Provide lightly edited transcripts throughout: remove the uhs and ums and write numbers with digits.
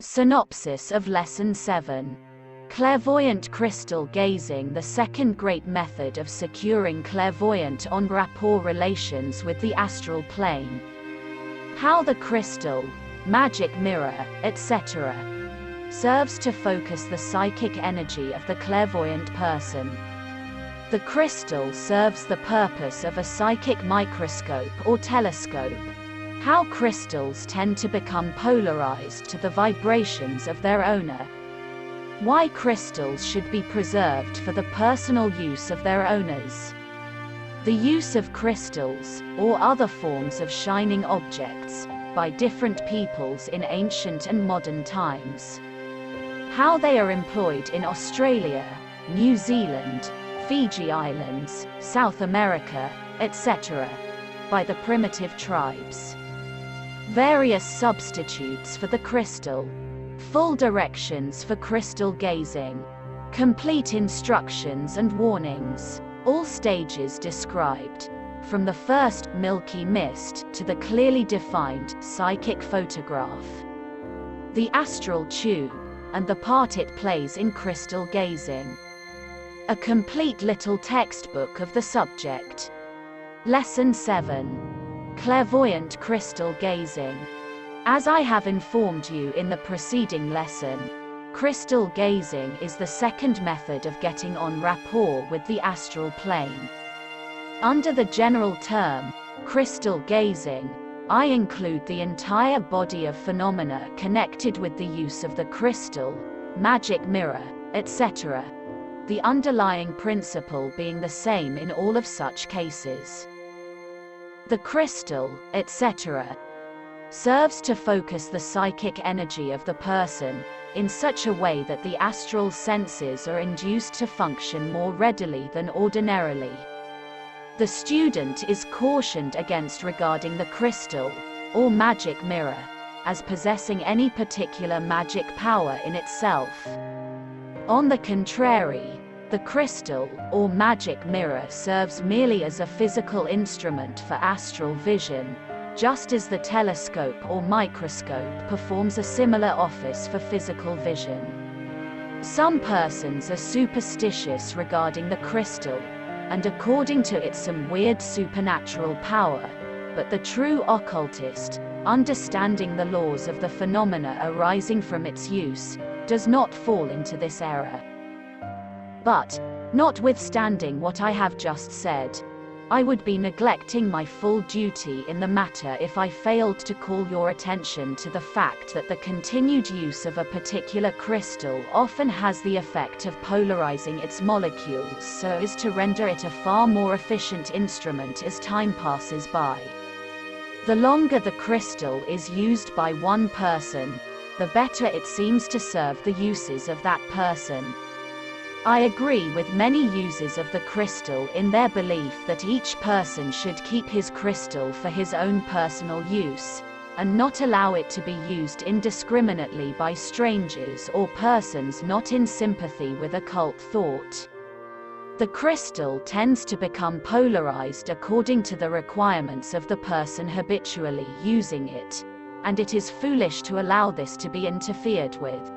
Synopsis of Lesson 7. Clairvoyant crystal gazing. The second great method of securing clairvoyant en rapport relations with the astral plane. How the crystal, magic mirror, etc. serves to focus the psychic energy of the clairvoyant person. The crystal serves the purpose of a psychic microscope or telescope. How crystals tend to become polarized to the vibrations of their owner. Why crystals should be preserved for the personal use of their owners. The use of crystals, or other forms of shining objects, by different peoples in ancient and modern times. How they are employed in Australia, New Zealand, Fiji Islands, South America, etc., by the primitive tribes. Various substitutes for the crystal. Full directions for crystal gazing. Complete instructions and warnings. All stages described. From the first milky mist to the clearly defined psychic photograph. The astral tube, and the part it plays in crystal gazing. A complete little textbook of the subject. Lesson 7. Clairvoyant crystal gazing. As I have informed you in the preceding lesson, crystal gazing is the second method of getting en rapport with the astral plane. Under the general term, crystal gazing, I include the entire body of phenomena connected with the use of the crystal, magic mirror, etc. The underlying principle being the same in all of such cases. The crystal, etc., serves to focus the psychic energy of the person, in such a way that the astral senses are induced to function more readily than ordinarily. The student is cautioned against regarding the crystal, or magic mirror, as possessing any particular magic power in itself. On the contrary, the crystal, or magic mirror serves merely as a physical instrument for astral vision, just as the telescope or microscope performs a similar office for physical vision. Some persons are superstitious regarding the crystal, and according to it some weird supernatural power, but the true occultist, understanding the laws of the phenomena arising from its use, does not fall into this error. But, notwithstanding what I have just said, I would be neglecting my full duty in the matter if I failed to call your attention to the fact that the continued use of a particular crystal often has the effect of polarizing its molecules so as to render it a far more efficient instrument as time passes by. The longer the crystal is used by one person, the better it seems to serve the uses of that person. I agree with many users of the crystal in their belief that each person should keep his crystal for his own personal use, and not allow it to be used indiscriminately by strangers or persons not in sympathy with occult thought. The crystal tends to become polarized according to the requirements of the person habitually using it, and it is foolish to allow this to be interfered with.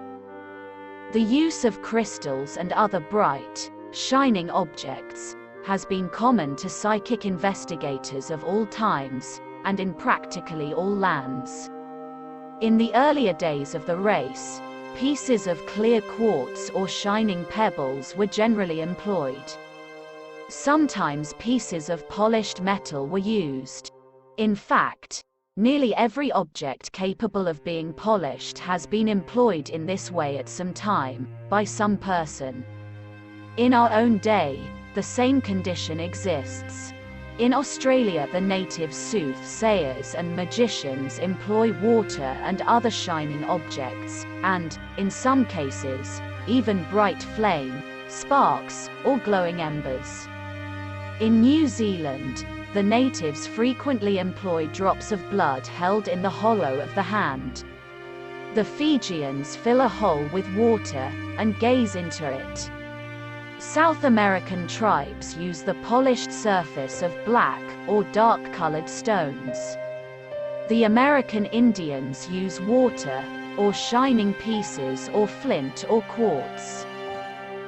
The use of crystals and other bright, shining objects has been common to psychic investigators of all times, and in practically all lands. In the earlier days of the race, pieces of clear quartz or shining pebbles were generally employed. Sometimes pieces of polished metal were used. In fact, nearly every object capable of being polished has been employed in this way at some time, by some person. In our own day, the same condition exists. In Australia, the native soothsayers and magicians employ water and other shining objects, and, in some cases, even bright flame, sparks, or glowing embers. In New Zealand, the natives frequently employ drops of blood held in the hollow of the hand. The Fijians fill a hole with water, and gaze into it. South American tribes use the polished surface of black, or dark-colored stones. The American Indians use water, or shining pieces or flint or quartz.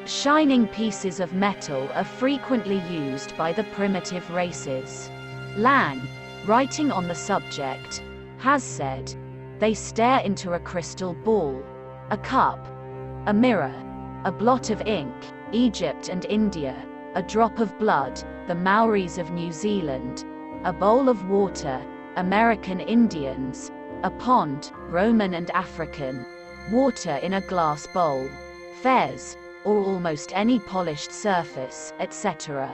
Shining pieces of metal are frequently used by the primitive races. Lang, writing on the subject, has said, they stare into a crystal ball, a cup, a mirror, a blot of ink, Egypt and India, a drop of blood, the Maoris of New Zealand, a bowl of water, American Indians, a pond, Roman and African, water in a glass bowl, fez, or almost any polished surface, etc.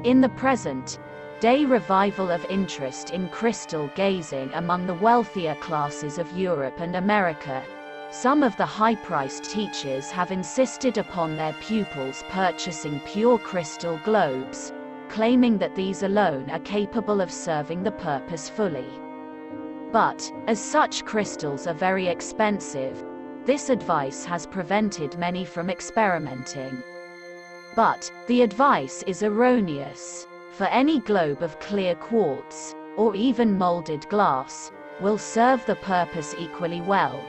In the present day revival of interest in crystal gazing among the wealthier classes of Europe and America, some of the high-priced teachers have insisted upon their pupils purchasing pure crystal globes, claiming that these alone are capable of serving the purpose fully. But, as such crystals are very expensive, this advice has prevented many from experimenting. But, the advice is erroneous, for any globe of clear quartz, or even molded glass, will serve the purpose equally well,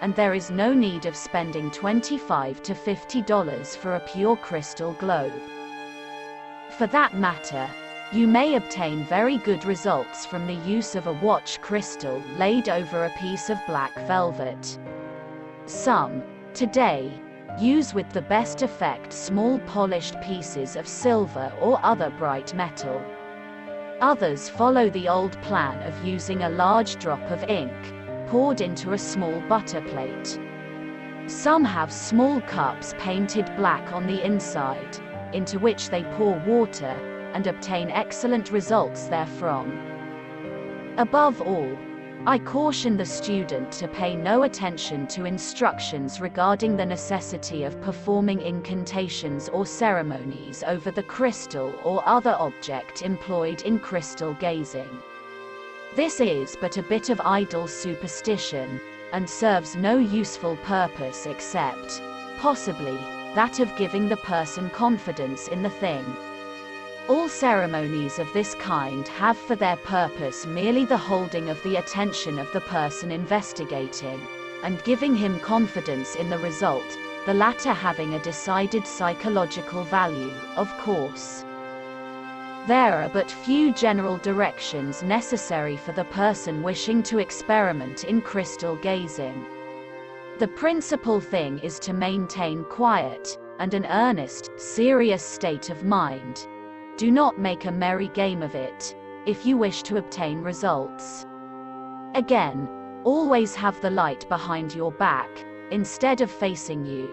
and there is no need of spending $25 to $50 for a pure crystal globe. For that matter, you may obtain very good results from the use of a watch crystal laid over a piece of black velvet. Some, today, use with the best effect small polished pieces of silver or other bright metal. Others follow the old plan of using a large drop of ink, poured into a small butter plate. Some have small cups painted black on the inside, into which they pour water, and obtain excellent results therefrom. Above all, I caution the student to pay no attention to instructions regarding the necessity of performing incantations or ceremonies over the crystal or other object employed in crystal gazing. This is but a bit of idle superstition, and serves no useful purpose except, possibly, that of giving the person confidence in the thing. All ceremonies of this kind have for their purpose merely the holding of the attention of the person investigating, and giving him confidence in the result, the latter having a decided psychological value, of course. There are but few general directions necessary for the person wishing to experiment in crystal gazing. The principal thing is to maintain quiet, and an earnest, serious state of mind. Do not make a merry game of it, if you wish to obtain results. Again, always have the light behind your back, instead of facing you.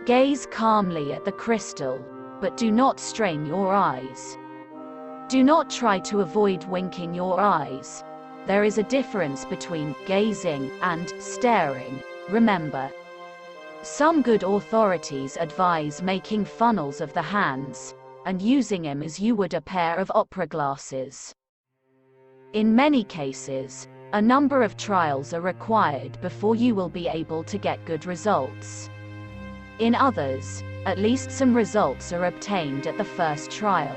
Gaze calmly at the crystal, but do not strain your eyes. Do not try to avoid winking your eyes. There is a difference between gazing and staring, remember. Some good authorities advise making funnels of the hands, and using them as you would a pair of opera glasses. In many cases, a number of trials are required before you will be able to get good results. In others, at least some results are obtained at the first trial.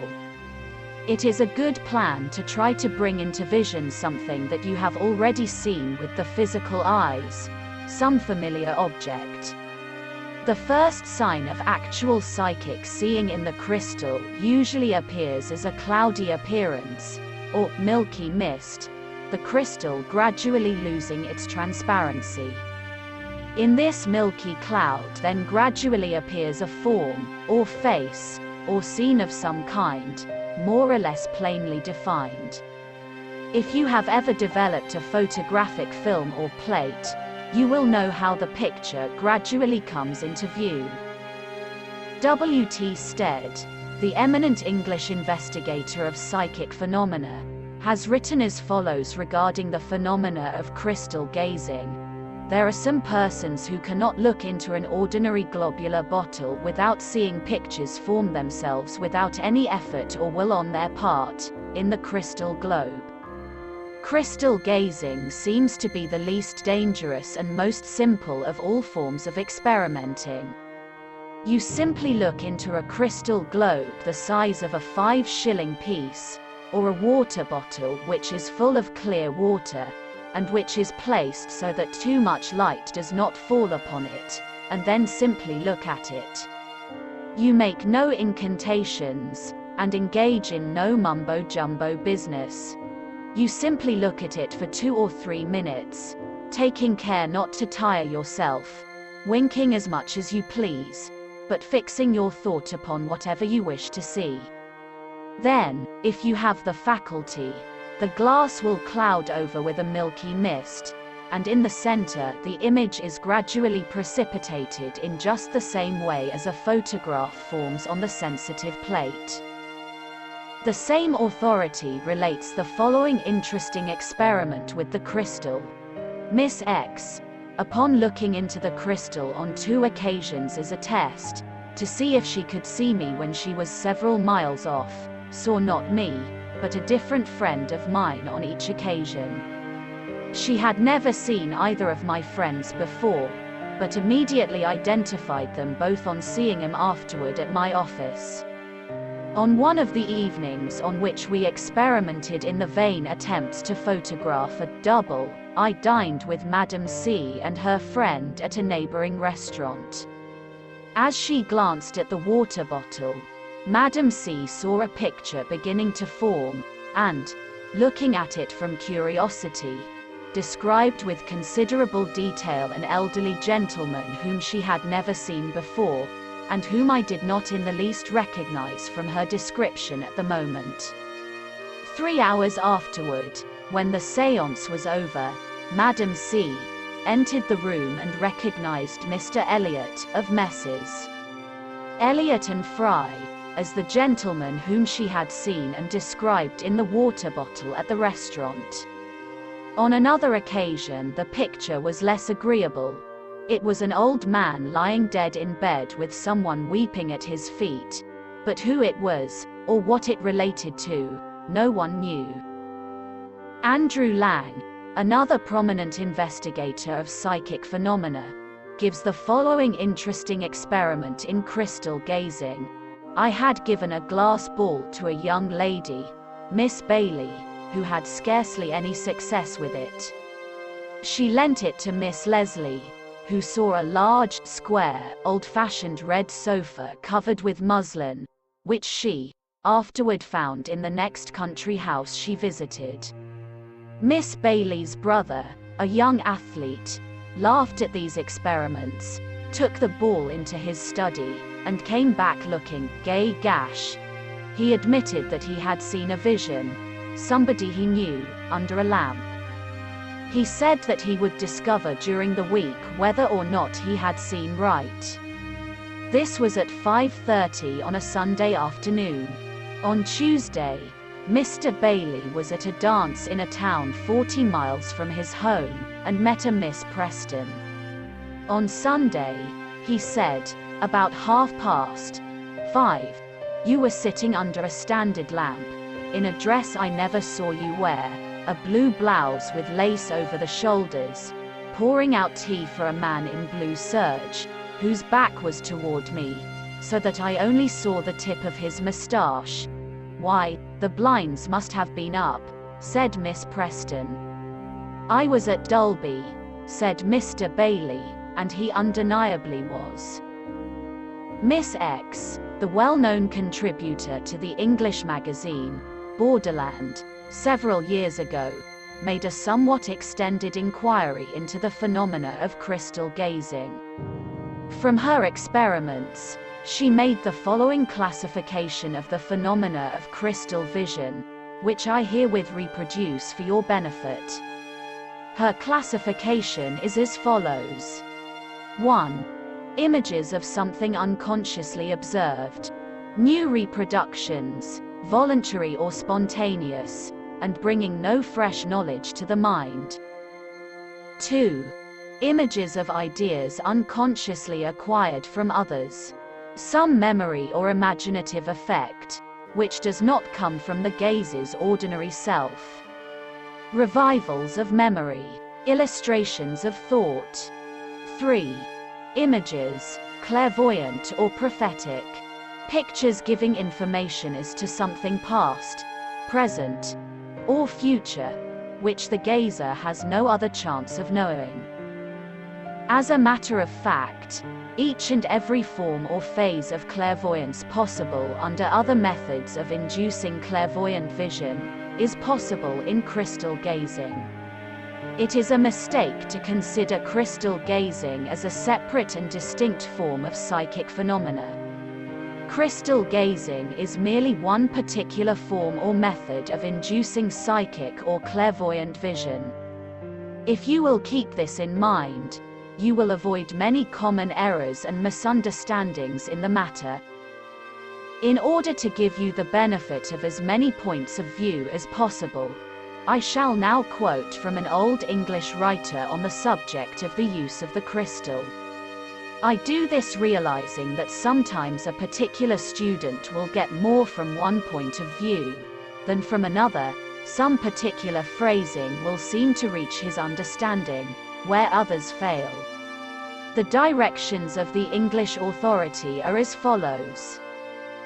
It is a good plan to try to bring into vision something that you have already seen with the physical eyes, some familiar object. The first sign of actual psychic seeing in the crystal usually appears as a cloudy appearance, or milky mist, the crystal gradually losing its transparency. In this milky cloud then gradually appears a form, or face, or scene of some kind, more or less plainly defined. If you have ever developed a photographic film or plate, you will know how the picture gradually comes into view. W.T. Stead, the eminent English investigator of psychic phenomena, has written as follows regarding the phenomena of crystal gazing. There are some persons who cannot look into an ordinary globular bottle without seeing pictures form themselves without any effort or will on their part, in the crystal globe. Crystal gazing seems to be the least dangerous and most simple of all forms of experimenting. You simply look into a crystal globe the size of a 5-shilling piece, or a water bottle which is full of clear water, and which is placed so that too much light does not fall upon it, and then simply look at it. You make no incantations, and engage in no mumbo-jumbo business. You simply look at it for 2 or 3 minutes, taking care not to tire yourself, winking as much as you please, but fixing your thought upon whatever you wish to see. Then, if you have the faculty, the glass will cloud over with a milky mist, and in the center the image is gradually precipitated in just the same way as a photograph forms on the sensitive plate. The same authority relates the following interesting experiment with the crystal. Miss X, upon looking into the crystal on 2 occasions as a test, to see if she could see me when she was several miles off, saw not me, but a different friend of mine on each occasion. She had never seen either of my friends before, but immediately identified them both on seeing him afterward at my office. On one of the evenings on which we experimented in the vain attempts to photograph a double, I dined with Madame C and her friend at a neighboring restaurant. As she glanced at the water bottle, Madame C saw a picture beginning to form, and, looking at it from curiosity, described with considerable detail an elderly gentleman whom she had never seen before, and whom I did not in the least recognize from her description at the moment. 3 hours afterward, when the séance was over, Madame C entered the room and recognized Mr. Elliot, of Messrs. Elliot and Fry, as the gentleman whom she had seen and described in the water bottle at the restaurant. On another occasion the picture was less agreeable. It was an old man lying dead in bed with someone weeping at his feet, but who it was, or what it related to, no one knew. Andrew Lang, another prominent investigator of psychic phenomena, gives the following interesting experiment in crystal gazing. I had given a glass ball to a young lady, Miss Bailey, who had scarcely any success with it. She lent it to Miss Leslie, who saw a large, square, old-fashioned red sofa covered with muslin, which she afterward found in the next country house she visited. Miss Bailey's brother, a young athlete, laughed at these experiments, took the ball into his study, and came back looking gay gash. He admitted that he had seen a vision, somebody he knew, under a lamp. He said that he would discover during the week whether or not he had seen right. This was at 5:30 on a Sunday afternoon. On Tuesday, Mr. Bailey was at a dance in a town 40 miles from his home, and met a Miss Preston. On Sunday, he said, about 5:30, you were sitting under a standard lamp, in a dress I never saw you wear, a blue blouse with lace over the shoulders, pouring out tea for a man in blue serge, whose back was toward me, so that I only saw the tip of his moustache. Why, the blinds must have been up, said Miss Preston. I was at Dulby, said Mr. Bailey, and he undeniably was. Miss X, the well-known contributor to the English magazine, Borderland, several years ago, made a somewhat extended inquiry into the phenomena of crystal gazing. From her experiments, she made the following classification of the phenomena of crystal vision, which I herewith reproduce for your benefit. Her classification is as follows. 1. Images of something unconsciously observed. New reproductions, voluntary or spontaneous, and bringing no fresh knowledge to the mind. 2. Images of ideas unconsciously acquired from others. Some memory or imaginative effect, which does not come from the gazer's ordinary self. Revivals of memory. Illustrations of thought. 3. Images, clairvoyant or prophetic. Pictures giving information as to something past, present, or future, which the gazer has no other chance of knowing. As a matter of fact, each and every form or phase of clairvoyance possible under other methods of inducing clairvoyant vision is possible in crystal gazing. It is a mistake to consider crystal gazing as a separate and distinct form of psychic phenomena. Crystal gazing is merely one particular form or method of inducing psychic or clairvoyant vision. If you will keep this in mind, you will avoid many common errors and misunderstandings in the matter. In order to give you the benefit of as many points of view as possible, I shall now quote from an Old English writer on the subject of the use of the crystal. I do this realizing that sometimes a particular student will get more from one point of view than from another. Some particular phrasing will seem to reach his understanding, where others fail. The directions of the English authority are as follows.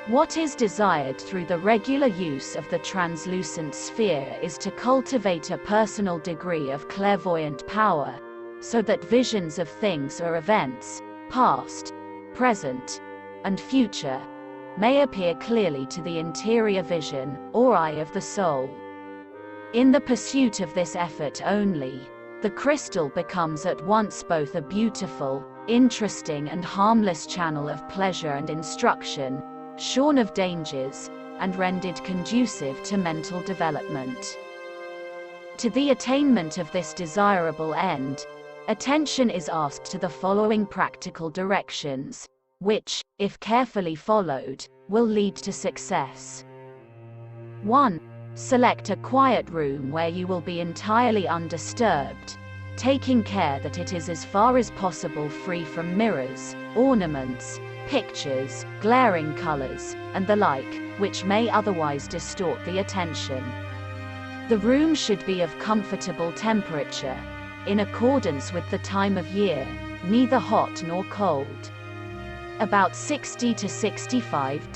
What is desired through the regular use of the translucent sphere is to cultivate a personal degree of clairvoyant power, so that visions of things or events, past, present, and future, may appear clearly to the interior vision, or eye of the soul. In the pursuit of this effort only, the crystal becomes at once both a beautiful, interesting and harmless channel of pleasure and instruction, shorn of dangers, and rendered conducive to mental development. To the attainment of this desirable end, attention is asked to the following practical directions, which, if carefully followed, will lead to success. 1. Select a quiet room where you will be entirely undisturbed, taking care that it is as far as possible free from mirrors, ornaments, pictures, glaring colors, and the like, which may otherwise distort the attention. The room should be of comfortable temperature, in accordance with the time of year, neither hot nor cold. About 60 to 65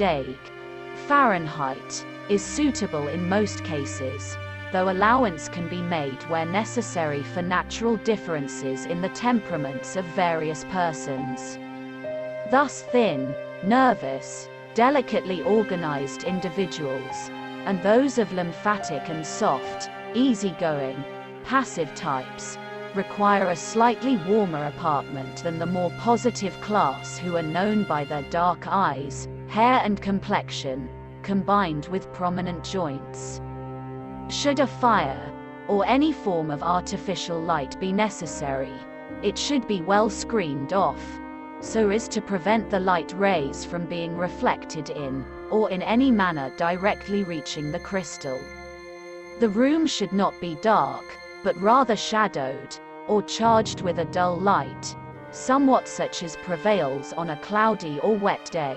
Fahrenheit is suitable in most cases, though allowance can be made where necessary for natural differences in the temperaments of various persons. Thus thin, nervous, delicately organized individuals, and those of lymphatic and soft, easygoing, passive types, require a slightly warmer apartment than the more positive class who are known by their dark eyes, hair and complexion, combined with prominent joints. Should a fire, or any form of artificial light be necessary, it should be well screened off, so as to prevent the light rays from being reflected in, or in any manner directly reaching the crystal. The room should not be dark, but rather shadowed, or charged with a dull light, somewhat such as prevails on a cloudy or wet day.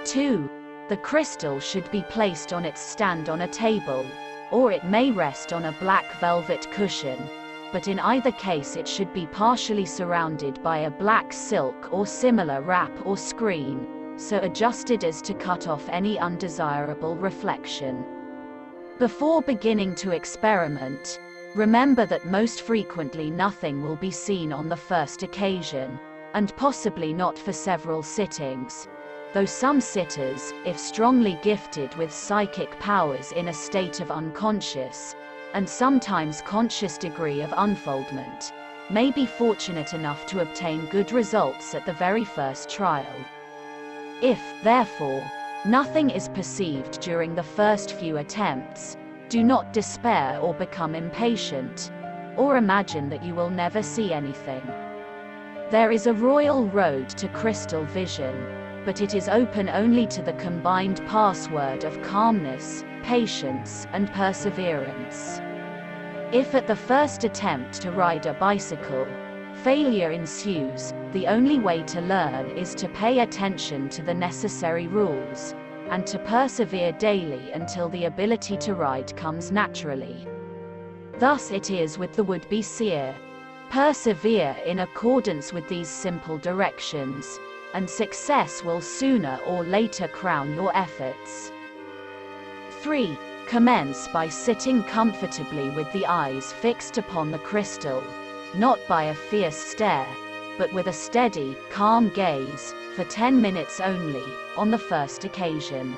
2. The crystal should be placed on its stand on a table, or it may rest on a black velvet cushion, but in either case it should be partially surrounded by a black silk or similar wrap or screen, so adjusted as to cut off any undesirable reflection. Before beginning to experiment, remember that most frequently nothing will be seen on the first occasion, and possibly not for several sittings, though some sitters, if strongly gifted with psychic powers in a state of unconscious, and sometimes conscious degree of unfoldment, may be fortunate enough to obtain good results at the very first trial. If, therefore, nothing is perceived during the first few attempts, do not despair or become impatient, or imagine that you will never see anything. There is a royal road to crystal vision, but it is open only to the combined password of calmness, patience, and perseverance. If at the first attempt to ride a bicycle, failure ensues, the only way to learn is to pay attention to the necessary rules, and to persevere daily until the ability to ride comes naturally. Thus it is with the would-be seer. Persevere in accordance with these simple directions, and success will sooner or later crown your efforts. 3. Commence by sitting comfortably with the eyes fixed upon the crystal, not by a fierce stare, but with a steady, calm gaze, for 10 minutes only, on the first occasion.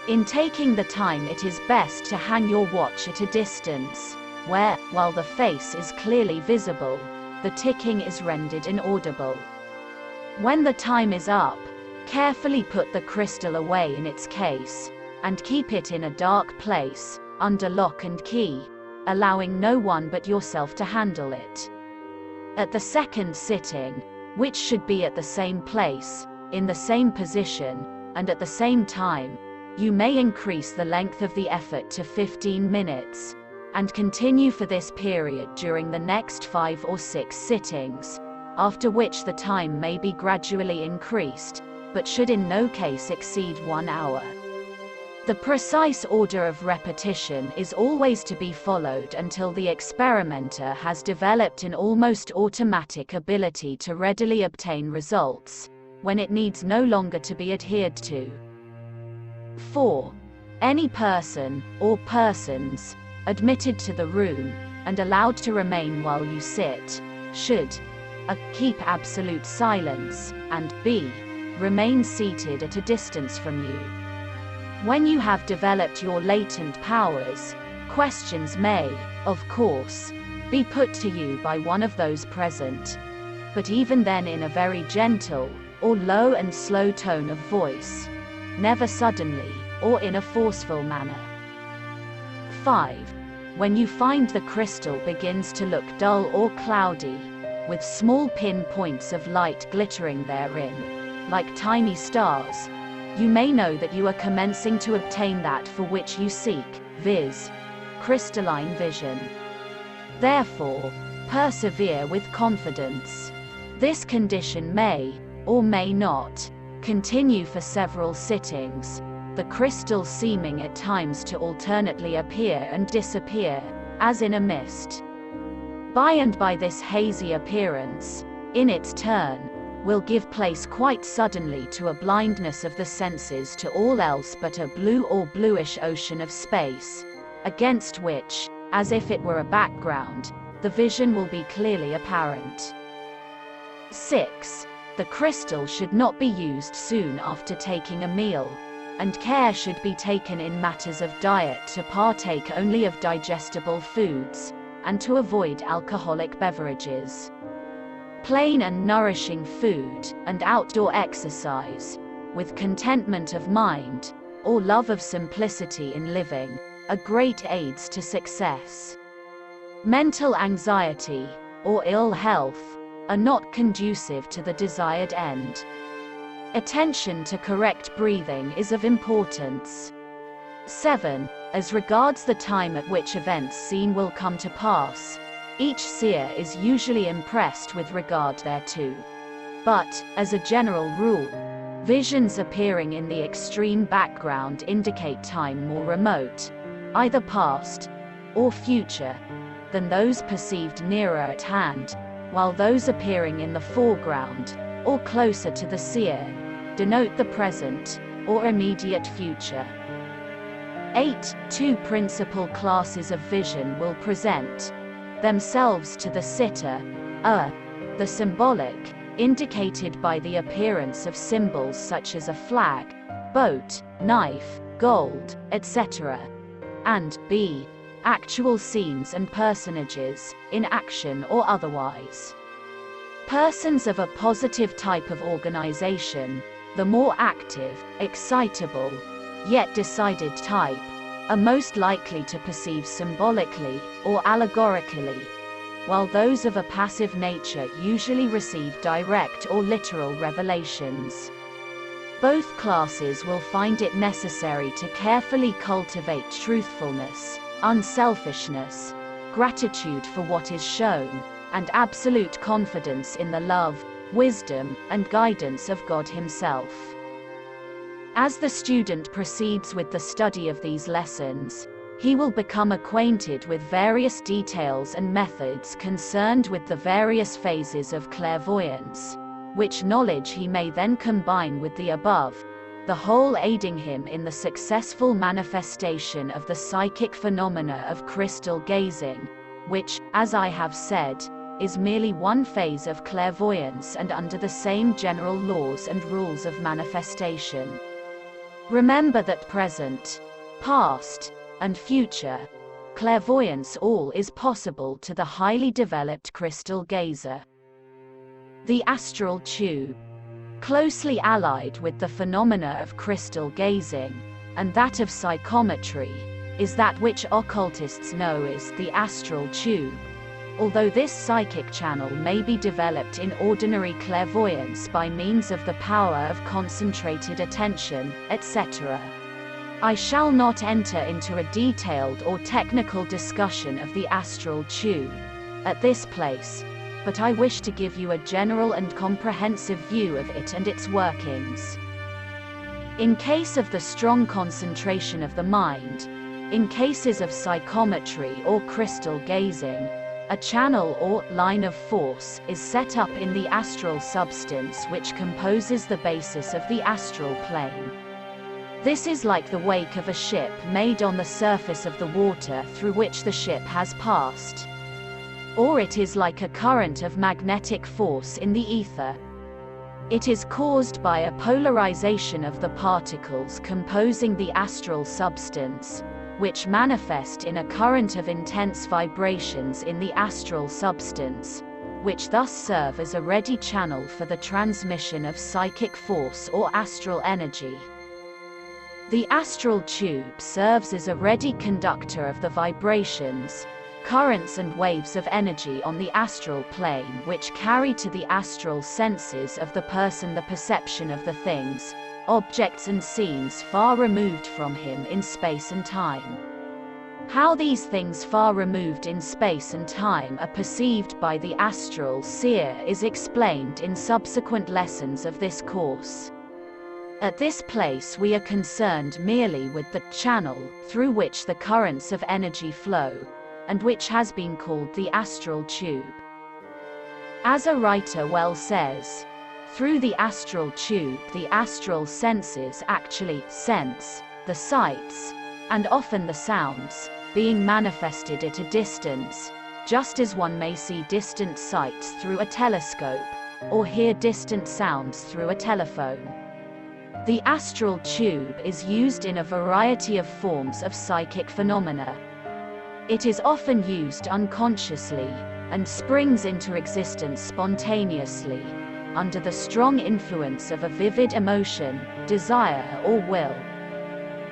In taking the time, it is best to hang your watch at a distance, where, while the face is clearly visible, the ticking is rendered inaudible. When the time is up, carefully put the crystal away in its case, and keep it in a dark place, under lock and key, allowing no one but yourself to handle it. At the second sitting, which should be at the same place, in the same position, and at the same time, you may increase the length of the effort to 15 minutes, and continue for this period during the next 5 or 6 sittings, after which the time may be gradually increased, but should in no case exceed 1 hour. The precise order of repetition is always to be followed until the experimenter has developed an almost automatic ability to readily obtain results, when it needs no longer to be adhered to. 4. Any person, or persons, admitted to the room, and allowed to remain while you sit, should a. Keep absolute silence, and b. Remain seated at a distance from you. When you have developed your latent powers, questions may, of course, be put to you by one of those present, but even then in a very gentle, or low and slow tone of voice, never suddenly, or in a forceful manner. 5. When you find the crystal begins to look dull or cloudy, with small pin points of light glittering therein, like tiny stars, you may know that you are commencing to obtain that for which you seek, viz., crystalline vision. Therefore, persevere with confidence. This condition may, or may not, continue for several sittings, the crystal seeming at times to alternately appear and disappear, as in a mist. By and by this hazy appearance, in its turn, will give place quite suddenly to a blindness of the senses to all else but a blue or bluish ocean of space, against which, as if it were a background, the vision will be clearly apparent. 6. The crystal should not be used soon after taking a meal, and care should be taken in matters of diet to partake only of digestible foods, and to avoid alcoholic beverages. Plain and nourishing food, and outdoor exercise, with contentment of mind, or love of simplicity in living, are great aids to success. Mental anxiety, or ill health, are not conducive to the desired end. Attention to correct breathing is of importance. 7. As regards the time at which events seen will come to pass, each seer is usually impressed with regard thereto. But, as a general rule, visions appearing in the extreme background indicate time more remote, either past or future, than those perceived nearer at hand, while those appearing in the foreground, or closer to the seer, denote the present, or immediate future. 8. 2 principal classes of vision will present themselves to the sitter. The symbolic, indicated by the appearance of symbols such as a flag, boat, knife, gold, etc. And b. Actual scenes and personages, in action or otherwise. Persons of a positive type of organization, the more active, excitable, yet decided type, are most likely to perceive symbolically, or allegorically, while those of a passive nature usually receive direct or literal revelations. Both classes will find it necessary to carefully cultivate truthfulness, unselfishness, gratitude for what is shown, and absolute confidence in the love, wisdom, and guidance of God Himself. As the student proceeds with the study of these lessons, he will become acquainted with various details and methods concerned with the various phases of clairvoyance, which knowledge he may then combine with the above, the whole aiding him in the successful manifestation of the psychic phenomena of crystal gazing, which, as I have said, is merely one phase of clairvoyance and under the same general laws and rules of manifestation. Remember that present, past, and future clairvoyance all is possible to the highly developed crystal gazer. The astral tube, closely allied with the phenomena of crystal gazing, and that of psychometry, is that which occultists know as the astral tube, although this psychic channel may be developed in ordinary clairvoyance by means of the power of concentrated attention, etc. I shall not enter into a detailed or technical discussion of the astral tube at this place, but I wish to give you a general and comprehensive view of it and its workings. In case of the strong concentration of the mind, in cases of psychometry or crystal gazing, a channel or line of force is set up in the astral substance which composes the basis of the astral plane. This is like the wake of a ship made on the surface of the water through which the ship has passed. Or it is like a current of magnetic force in the ether. It is caused by a polarization of the particles composing the astral substance, which manifest in a current of intense vibrations in the astral substance, which thus serve as a ready channel for the transmission of psychic force or astral energy. The astral tube serves as a ready conductor of the vibrations, currents and waves of energy on the astral plane which carry to the astral senses of the person the perception of the things, objects and scenes far removed from him in space and time. How these things far removed in space and time are perceived by the astral seer is explained in subsequent lessons of this course. At this place we are concerned merely with the channel through which the currents of energy flow, and which has been called the astral tube. As a writer well says, through the astral tube the astral senses actually sense the sights, and often the sounds, being manifested at a distance, just as one may see distant sights through a telescope, or hear distant sounds through a telephone. The astral tube is used in a variety of forms of psychic phenomena. It is often used unconsciously, and springs into existence spontaneously, under the strong influence of a vivid emotion, desire or will.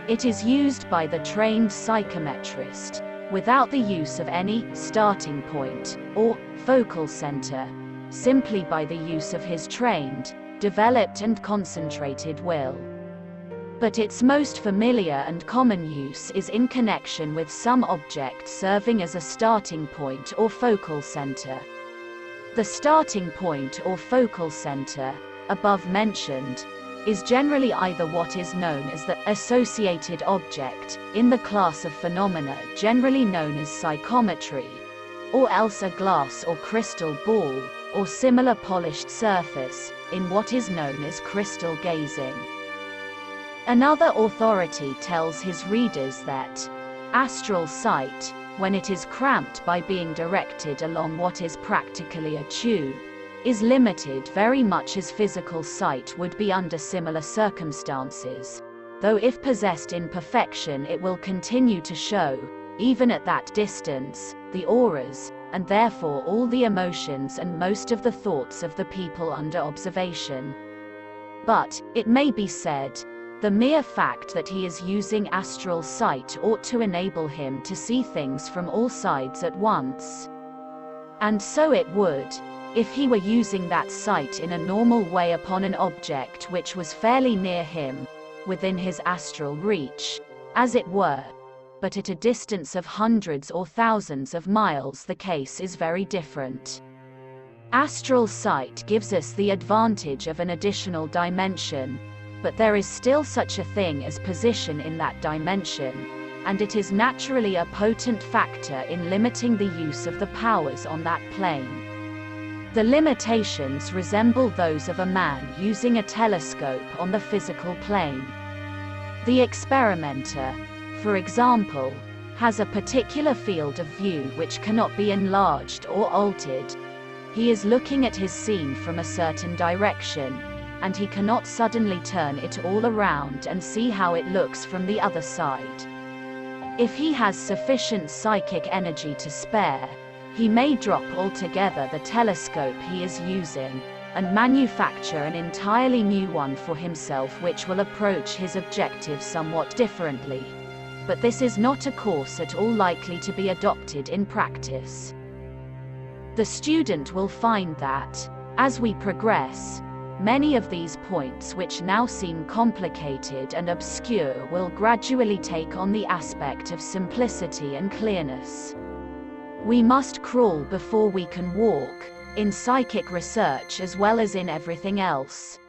It is used by the trained psychometrist, without the use of any starting point, or focal center, simply by the use of his trained, developed and concentrated will. But its most familiar and common use is in connection with some object serving as a starting point or focal center. The starting point or focal center, above mentioned, is generally either what is known as the associated object, in the class of phenomena generally known as psychometry, or else a glass or crystal ball, or similar polished surface, in what is known as crystal gazing. Another authority tells his readers that astral sight, when it is cramped by being directed along what is practically a tube, is limited very much as physical sight would be under similar circumstances, though if possessed in perfection it will continue to show, even at that distance, the auras, and therefore all the emotions and most of the thoughts of the people under observation. But, it may be said, the mere fact that he is using astral sight ought to enable him to see things from all sides at once. And so it would, if he were using that sight in a normal way upon an object which was fairly near him, within his astral reach, as it were. But at a distance of hundreds or thousands of miles the case is very different. Astral sight gives us the advantage of an additional dimension, but there is still such a thing as position in that dimension, and it is naturally a potent factor in limiting the use of the powers on that plane. The limitations resemble those of a man using a telescope on the physical plane. The experimenter, for example, has a particular field of view which cannot be enlarged or altered. He is looking at his scene from a certain direction, and he cannot suddenly turn it all around and see how it looks from the other side. If he has sufficient psychic energy to spare, he may drop altogether the telescope he is using, and manufacture an entirely new one for himself which will approach his objective somewhat differently. But this is not a course at all likely to be adopted in practice. The student will find that, as we progress, many of these points which now seem complicated and obscure will gradually take on the aspect of simplicity and clearness. We must crawl before we can walk, in psychic research as well as in everything else.